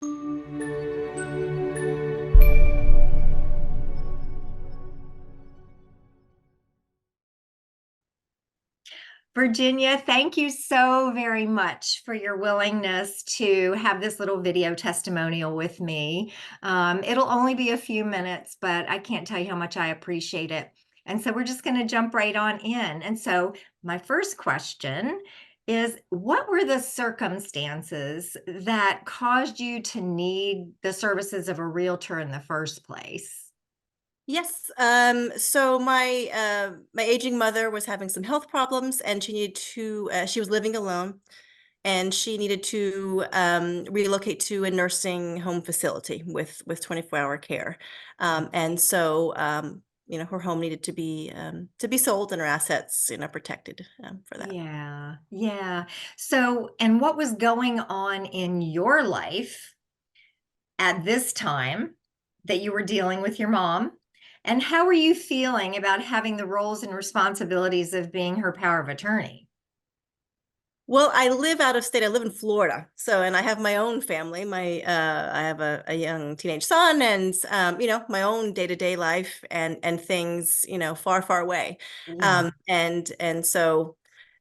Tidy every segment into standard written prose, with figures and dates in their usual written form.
Virginia, thank you so very much for your willingness to have this little video testimonial with me. It'll only be a few minutes, but I can't tell you how much I appreciate it. And so we're just going to jump right on in. And so my first question is, what were the circumstances that caused you to need the services of a realtor in the first place? Yes. So my aging mother was having some health problems, and she was living alone, and she needed to relocate to a nursing home facility with 24-hour care. And so her home needed to be sold and her assets protected for that. Yeah, yeah. So, and what was going on in your life at this time that you were dealing with your mom? And how were you feeling about having the roles and responsibilities of being her power of attorney? Well, I live out of state. I live in Florida. So, and I have my own family. I have a young teenage son, and my own day-to-day life and things, far, far away. Yeah, And so,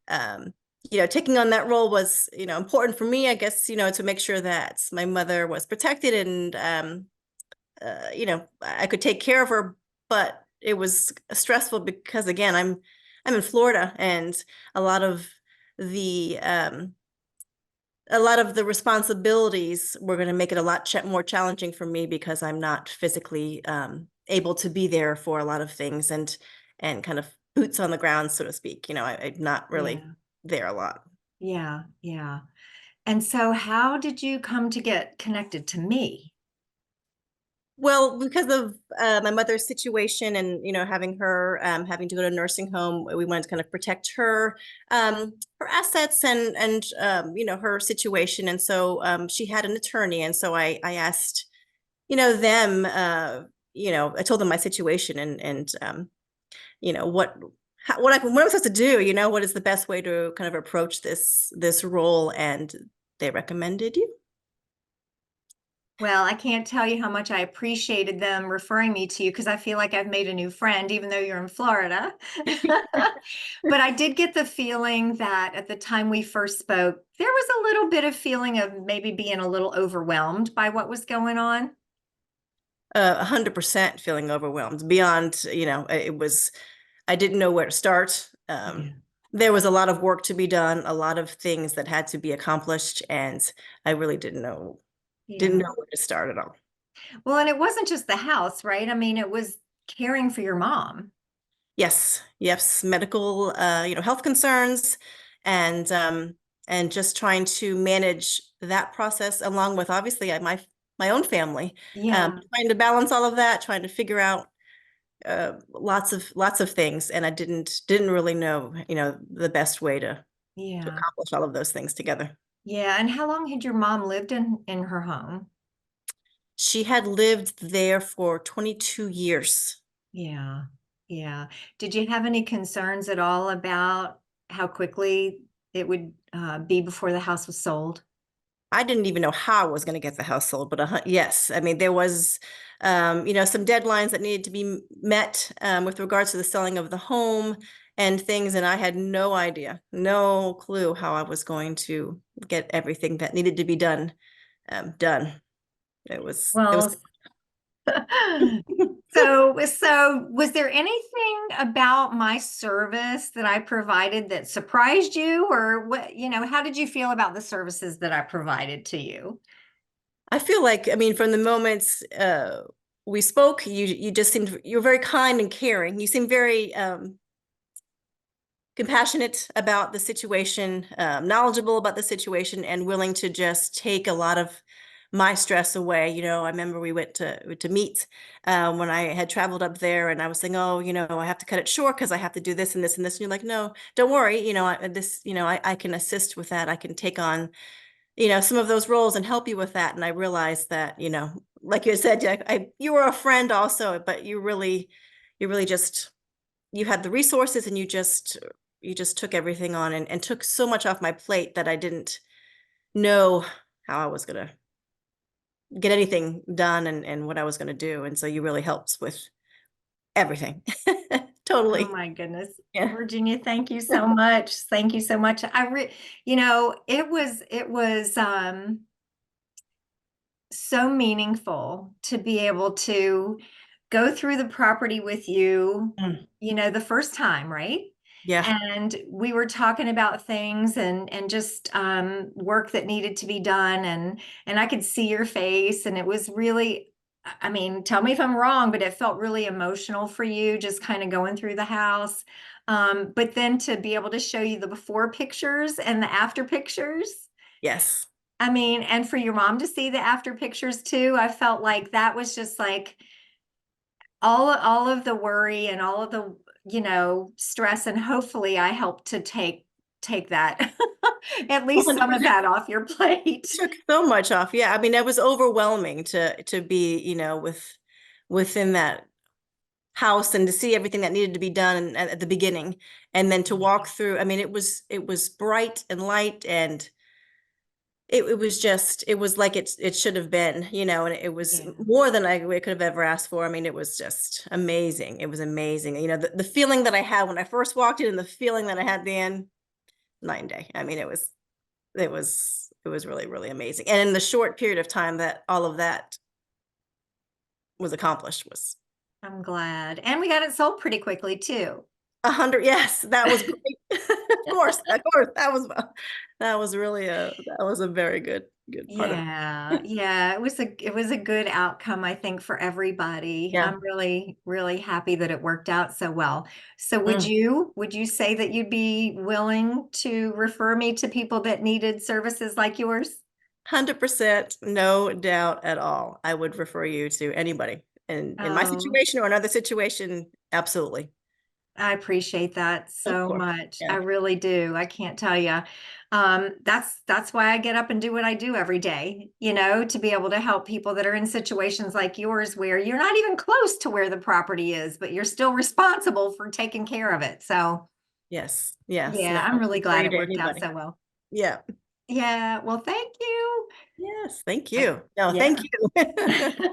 um, taking on that role was, important for me, I guess, to make sure that my mother was protected and, I could take care of her. But it was stressful because, again, I'm in Florida, and a lot of the um, a lot of the responsibilities were going to make it a lot more challenging for me because I'm not physically able to be there for a lot of things and kind of boots on the ground, so to speak. I'm not really yeah, there a lot. yeah, yeah. And so, how did you come to get connected to me? Well, because of my mother's situation and having her having to go to a nursing home, we wanted to kind of protect her assets and her situation, and so she had an attorney, and so I asked them I told them my situation and what I'm supposed to do, what is the best way to kind of approach this role, and they recommended you. Well, I can't tell you how much I appreciated them referring me to you because I feel like I've made a new friend, even though you're in Florida. But I did get the feeling that at the time we first spoke, there was a little bit of feeling of maybe being a little overwhelmed by what was going on. 100% feeling overwhelmed beyond, I didn't know where to start. Yeah. There was a lot of work to be done, a lot of things that had to be accomplished, and I really didn't Yeah. know where to start at all. Well, and it wasn't just the house, right? I mean, it was caring for your mom. Yes, yes, medical, health concerns, and um, and just trying to manage that process along with obviously my own family. Yeah. Trying to balance all of that, trying to figure out lots of things, and I didn't really know, the best way to Yeah. accomplish all of those things together. Yeah. And how long had your mom lived in her home? She had lived there for 22 years. Yeah, yeah. Did you have any concerns at all about how quickly it would be before the house was sold? I didn't even know how I was going to get the house sold, but yes, I mean there was, some deadlines that needed to be met with regards to the selling of the home and things, and I had no idea, no clue how I was going to get everything that needed to be done. It was. Well, so was there anything about my service that I provided that surprised you, or what, how did you feel about the services that I provided to you? I feel like, I mean, from the moments we spoke, you just seemed you're very kind and caring. You seem very compassionate about the situation, knowledgeable about the situation, and willing to just take a lot of my stress away. I remember we went to meet when I had traveled up there, and I was saying, "Oh, I have to cut it short because I have to do this and this and this." And you're like, "No, don't worry. I can assist with that. I can take on, some of those roles and help you with that." And I realized that, like you said, you were a friend also, but you really just you had the resources, and you just took everything on and took so much off my plate that I didn't know how I was gonna get anything done and what I was going to do. And so you really helped with everything. Oh Totally. my goodness. Yeah. Virginia, thank you so much. Thank you so much. It was so meaningful to be able to go through the property with you, Mm. the first time, right? Yeah. And we were talking about things and just work that needed to be done, and I could see your face, and it was really, I mean, tell me if I'm wrong, but it felt really emotional for you just kind of going through the house. But then to be able to show you the before pictures and the after pictures. Yes. I mean, and for your mom to see the after pictures too, I felt like that was just like all of the worry and all of the, stress, and hopefully I helped to take that at least some of 100%. that off your plate. Took so much off. Yeah. I mean, it was overwhelming to be, within that house and to see everything that needed to be done at the beginning and then to walk through. I mean, it was bright and light and it was like it should have been, and it was Yeah, more than I could have ever asked for. I mean, it was just amazing. It was amazing. The feeling that I had when I first walked in and the feeling that I had then, night and day. I mean, it was really, really amazing. And in the short period of time that all of that was accomplished was I'm glad. And we got it sold pretty quickly too. 100. Yes, that was great. Of course, that was really that was a very good part of Yeah, it. yeah, it was a good outcome, I think, for everybody. Yeah. I'm really, really happy that it worked out so well. So Mm. would you say that you'd be willing to refer me to people that needed services like yours? 100%, no doubt at all. I would refer you to anybody in my Oh, situation or another situation. Absolutely. I appreciate that Of so course. much. I Yeah. really do. I can't tell you. That's why I get up and do what I do every day, to be able to help people that are in situations like yours where you're not even close to where the property is, but you're still responsible for taking care of it. So, Yes. Yes. yeah, No, I'm I really refer glad you it to worked out anybody. so well. Yeah. Yeah, well, thank you. Yes. Thank I, you. No, yeah. thank you.